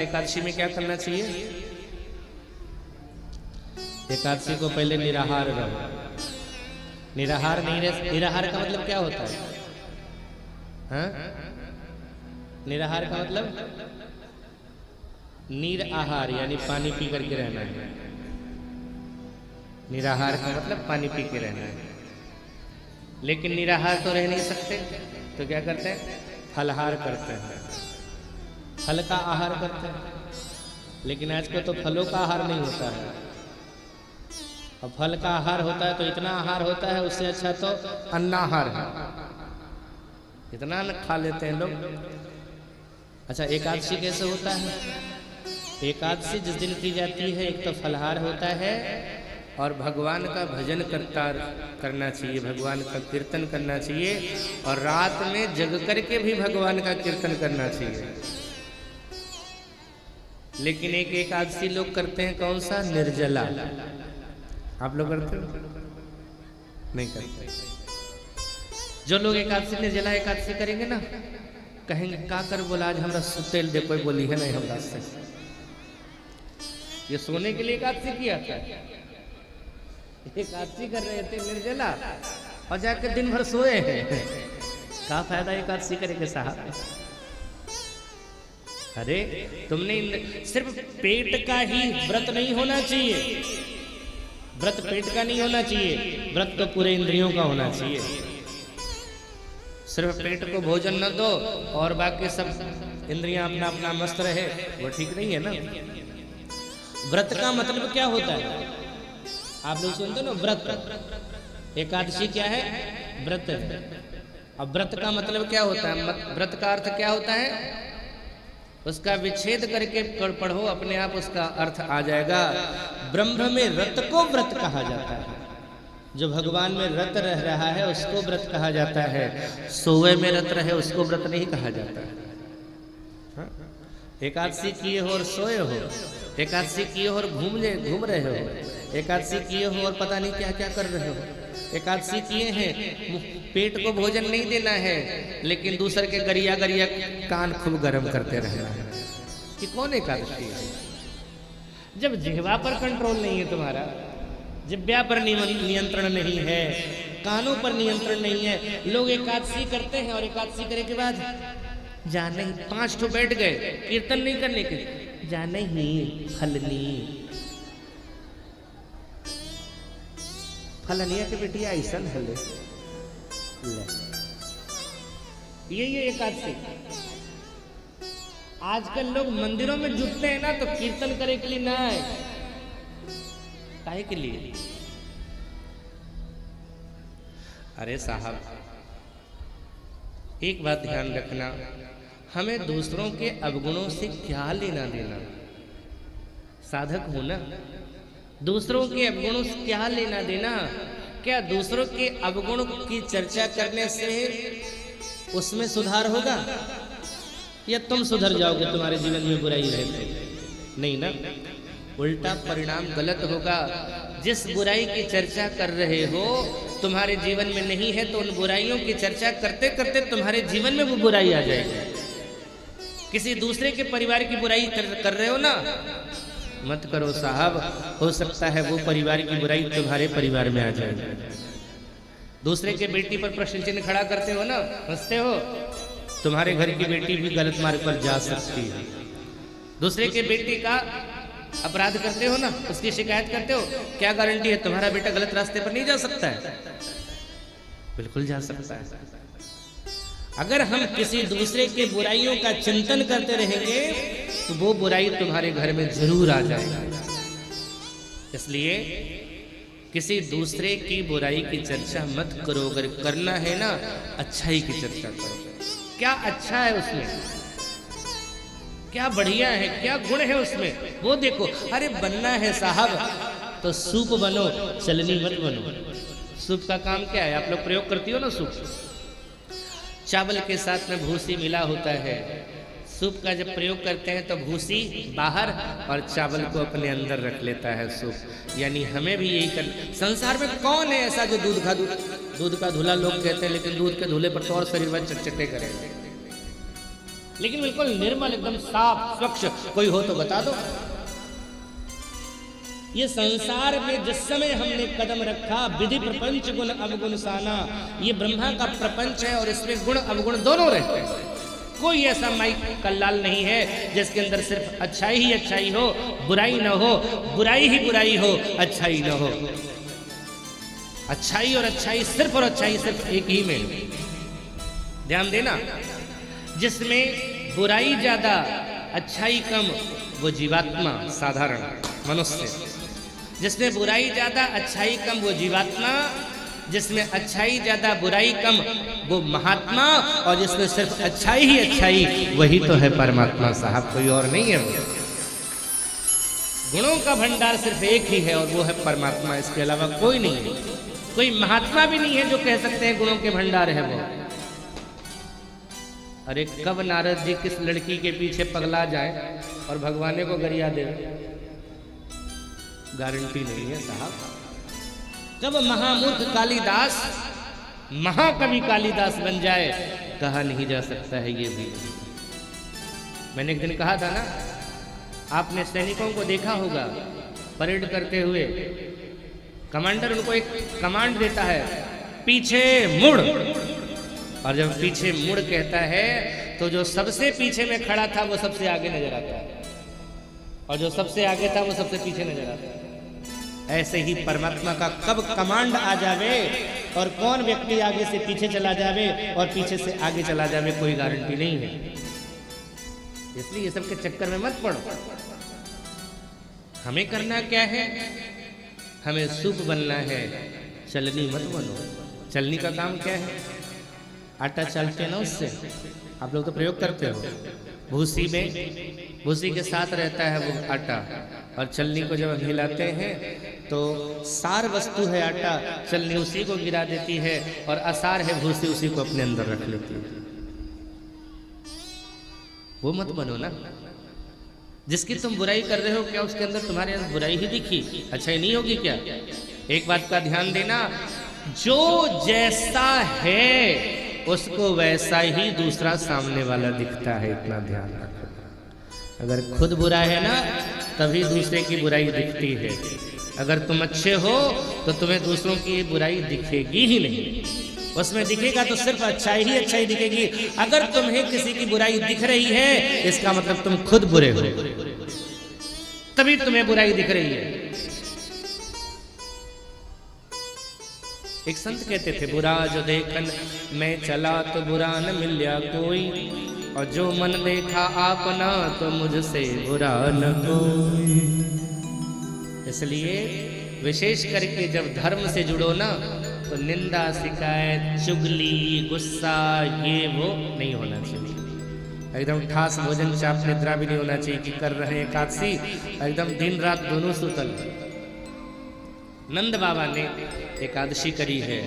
एकादशी में क्या करना चाहिए? एकादशी को पहले निराहार रहो। निराहार नहीं रह, निराहार का मतलब क्या होता है? हाँ? निराहार का मतलब नीर आहार यानी पानी पी करके रहना है। निराहार का मतलब पानी पी के रहना है। लेकिन निराहार तो रह नहीं सकते, तो क्या करते हैं? फलाहार करते हैं, फल का आहार करते हैं। लेकिन आजकल तो फलों का आहार नहीं होता है। अब फल का आहार होता है तो इतना आहार होता है, उससे अच्छा तो अन्नाहार है। इतना अन्न खा लेते हैं लोग। अच्छा, एकादशी कैसे होता है? एकादशी जिस दिन की जाती है, एक तो फलाहार होता है और भगवान का भजन करना चाहिए, भगवान का कीर्तन करना चाहिए, और रात में जग करके भी भगवान का कीर्तन करना चाहिए। लेकिन एक एकादशी लोग करते हैं, कौन सा? निर्जला। आप लोग करते हो? नहीं करते। जो लोग एकादशी निर्जला एकादशी करेंगे ना, कहेंगे का कर बोला आज हमरा सुतेल दे, कोई बोली है नहीं हमरा से। ये सोने के लिए एकादशी किया था। एकादशी कर रहे थे निर्जला और जाकर दिन भर सोए हैं। क्या फायदा एकादशी करेंगे साहब? अरे तुमने सिर्फ पेट का ही व्रत नहीं होना चाहिए। व्रत पेट का नहीं होना चाहिए, व्रत तो पूरे इंद्रियों का होना चाहिए। सिर्फ पेट को भोजन न दो और बाकी सब इंद्रियां अपना अपना मस्त रहे, वो ठीक नहीं है ना। व्रत का मतलब क्या होता है? आप लोग सुनते हो ना, व्रत। एकादशी क्या है? व्रत है। अब व्रत का मतलब क्या होता है? व्रत का अर्थ क्या होता है? उसका विच्छेद करके पढ़ो, अपने आप उसका अर्थ आ जाएगा। ब्रह्म में रत को व्रत कहा जाता है। जो भगवान में रत रह रहा है उसको व्रत कहा जाता है। सोए में रत रहे उसको व्रत नहीं कहा जाता है। एकादशी किए हो और सोए हो, एकादशी किए हो और घूम रहे हो, एकादशी किए हो और पता नहीं क्या क्या कर रहे हो, एकादशी किए हैं पेट को भोजन नहीं देना है, लेकिन दूसर के गरिया गरिया कान खूब गर्म करते रहना है। कि कौन एकादशी है? जब जिह्वा पर कंट्रोल नहीं है तुम्हारा, जिह्वा पर नियंत्रण नहीं है, कानों पर नियंत्रण नहीं है, लोग एकादशी करते हैं और एकादशी करने के बाद जाने 5 ठो बैठ गए कीर्तन नहीं करने के, जाने ही फलनी फलनिया के बेटिया ऐसा हले ये एकादशी। आजकल लोग मंदिरों में जुटते हैं ना तो कीर्तन करे के लिए ना है, काहे के लिए? अरे साहब, एक बात ध्यान रखना, हमें दूसरों के अवगुणों से क्या लेना देना? साधक हो ना, दूसरों के अवगुणों से क्या लेना देना? क्या दूसरों के अवगुण की चर्चा करने से उसमें सुधार होगा या तुम सुधर जाओगे? तुम्हारे जीवन में बुराई रहती नहीं ना, उल्टा परिणाम गलत होगा। जिस बुराई की चर्चा कर रहे हो तुम्हारे जीवन में नहीं है, तो उन बुराइयों की चर्चा करते करते तुम्हारे जीवन में वो बुराई आ जाएगी। किसी दूसरे के परिवार की बुराई कर रहे हो ना, मत करो साहब, हो सकता है वो परिवार की बुराई तुम्हारे परिवार में आ जाए। दूसरे के बेटी पर प्रश्न चिन्ह खड़ा करते हो ना, हंसते हो, तुम्हारे घर की बेटी भी गलत मार्ग पर जा सकती है। दूसरे के बेटी का अपराध करते हो ना, उसकी शिकायत करते हो, क्या गारंटी है तुम्हारा बेटा गलत रास्ते पर नहीं जा सकता है? बिल्कुल जा सकता है। अगर हम किसी दूसरे के बुराइयों का चिंतन करते रहेंगे तो वो बुराई तुम्हारे घर में जरूर आ जाएगी। इसलिए किसी दूसरे की बुराई की चर्चा मत करो। अगर करना है ना, अच्छाई की चर्चा करो। क्या अच्छा है उसमें, क्या बढ़िया है, क्या गुण है उसमें, वो देखो। अरे बनना है साहब तो सूप बनो, चलनी मत बनो। सूप का काम क्या है? आप लोग प्रयोग करती हो ना सूप, चावल के साथ में भूसी मिला होता है। सूप का जब प्रयोग करते हैं तो भूसी बाहर और चावल को अपने अंदर रख लेता है सूप। यानी हमें भी यही कर। संसार में कौन है ऐसा जो दूध का धुला लोग कहते हैं, लेकिन दूध के धुले पर तो और शरीर में चटचटे करेंगे। लेकिन बिल्कुल निर्मल, एकदम साफ स्वच्छ कोई हो तो बता दो। ये संसार में जिस समय हमने कदम रखा, विधि प्रपंच गुण अवगुण साना, ये ब्रह्मा का प्रपंच है और इसमें गुण अवगुण दोनों रहते हैं। कोई ऐसा माई कल्लाल नहीं है जिसके अंदर सिर्फ अच्छाई ही अच्छाई हो, बुराई न हो, बुराई ही बुराई हो, अच्छाई न हो। अच्छाई और अच्छाई सिर्फ और अच्छाई सिर्फ एक ही में। ध्यान देना, जिसमें बुराई ज्यादा अच्छाई कम वो जीवात्मा साधारण मनुष्य, जिसमें बुराई ज्यादा अच्छाई कम वो जीवात्मा, जिसमें अच्छाई ज्यादा बुराई कम वो महात्मा, और जिसमें सिर्फ अच्छाई ही अच्छाई वही तो है परमात्मा साहब, कोई और नहीं है वो। गुणों का भंडार सिर्फ एक ही है और वो है परमात्मा, इसके अलावा कोई नहीं है। कोई महात्मा भी नहीं है जो कह सकते हैं गुणों के भंडार है वो। अरे कब नारद जी किस लड़की के पीछे पगला जाए और भगवान को गरिया दे, गारंटी नहीं है साहब। कब महामूर्ख कालिदास महाकवि कालिदास बन जाए कहा नहीं जा सकता है ये भी। मैंने एक दिन कहा था ना, आपने सैनिकों को देखा होगा परेड करते हुए, कमांडर उनको एक कमांड देता है, पीछे मुड़, और जब पीछे मुड़ कहता है तो जो सबसे पीछे में खड़ा था वो सबसे आगे नजर आता है, और जो सबसे आगे था वो सबसे पीछे नजर आता है। ऐसे ही परमात्मा का कब कमांड आ जावे और कौन व्यक्ति आगे से पीछे चला जावे और पीछे से आगे चला जावे कोई गारंटी नहीं है। इसलिए ये सब के चक्कर में मत पड़ो। हमें करना क्या है, हमें सूप बनना है, चलनी मत बनो। चलनी का काम क्या है, आटा चालते हैं ना उससे, आप लोग तो प्रयोग करते हो। भूसी में भूसी के साथ रहता है वो आटा, और चलनी को जब हिलाते हैं तो सार वस्तु है आटा, चलनी उसी को गिरा देती है, और असार है भूसी उसी को अपने अंदर रख लेती है। वो मत बनो ना। जिसकी तुम बुराई कर रहे हो, क्या उसके अंदर तुम्हारे अंदर बुराई ही दिखी, अच्छाई नहीं होगी क्या? एक बात का ध्यान देना, जो जैसा है उसको वैसा ही दूसरा सामने वाला दिखता है, इतना ध्यान रखो। अगर खुद बुरा है ना तभी दूसरे की बुराई दिखती है। अगर तुम अच्छे हो तो तुम्हें दूसरों की बुराई दिखेगी ही नहीं, उसमें दिखेगा तो सिर्फ अच्छाई ही अच्छाई दिखेगी। अगर तुम्हें किसी की बुराई दिख रही है इसका मतलब तुम खुद बुरे हो, तभी तुम्हें बुराई दिख रही है। एक संत कहते थे, बुरा जो देखन मैं चला तो बुरा न मिल्या कोई, और जो मन देखा आपना तो मुझसे बुरा न कोई। इसलिए विशेष करके जब धर्म से जुड़ो ना तो निंदा, शिकायत, चुगली, गुस्सा ये वो नहीं होना चाहिए। एकदम खास भोजन चाप निद्रा भी नहीं होना चाहिए कि कर रहे हैं एकादशी, एकदम दिन रात दोनों सुतल। नंद बाबा ने एकादशी करी है,